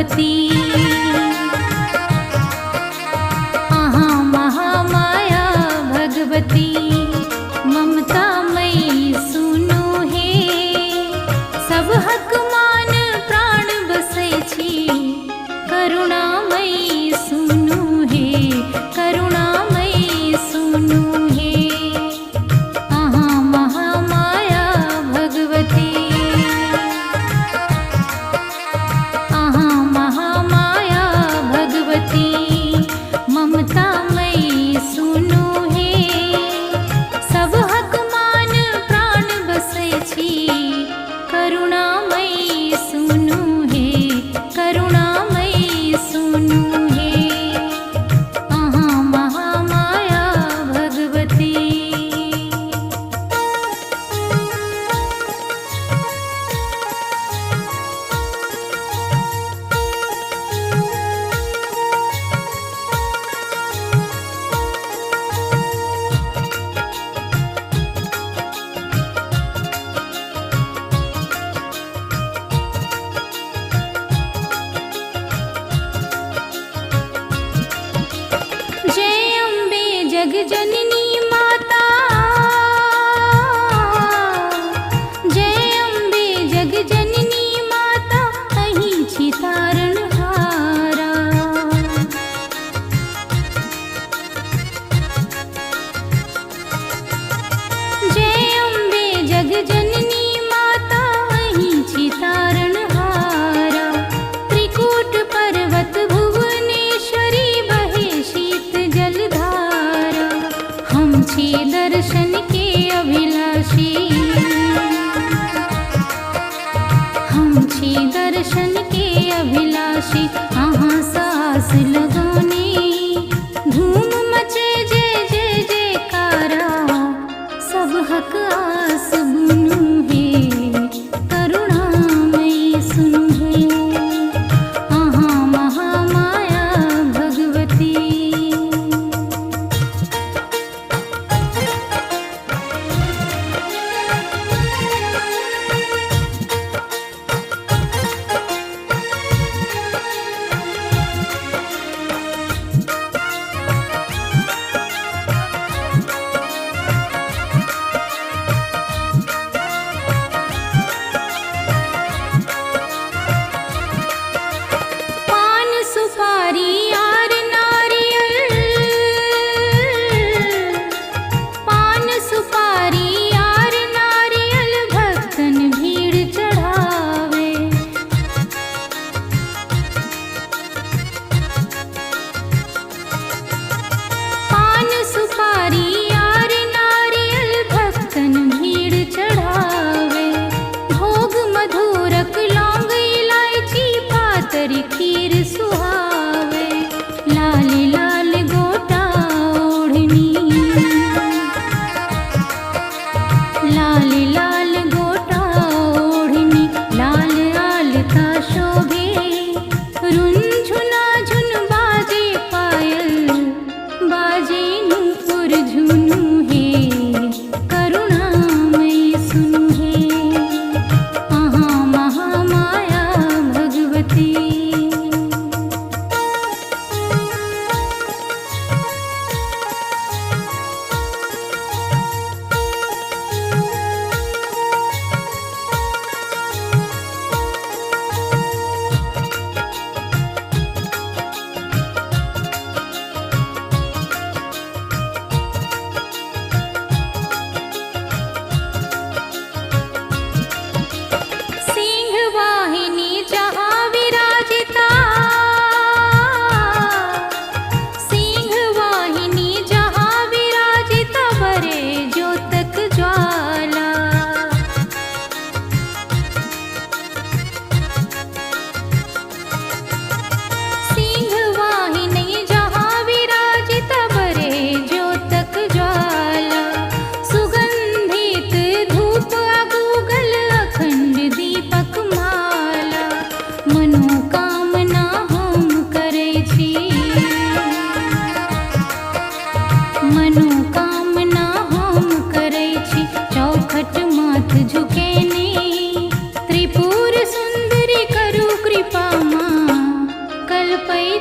भगवती। आहा महामाया भगवती, ममता मई सुनु हे। सब हक मान प्राण बसै छी, करुणामयी सुनु हे, करुणामयी सुनु हे। आहा महामाया भगवती। आहा महामाया भगवती, ममता मई सुनु हे। सब हक मान प्राण बसै छी, करुणामयी सुनु हे, करुणामयी सुनु हे। आहा महामाया भगवती। जय अम्बे जगजननी माता, जय अम्बे जगजननी माता, अहीं छी तारणहारा। जय अम्बे जगजननी माता, अहीं छी तारणहारा। त्रिकूट पर्वत भुवनेश्वरी, बहे शीत जलधारा।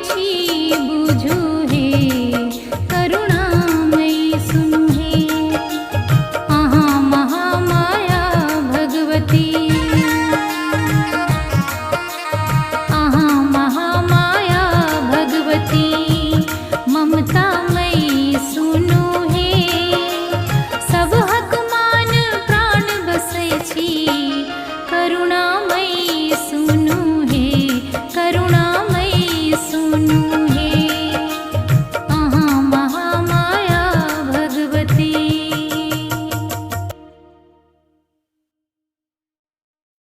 छी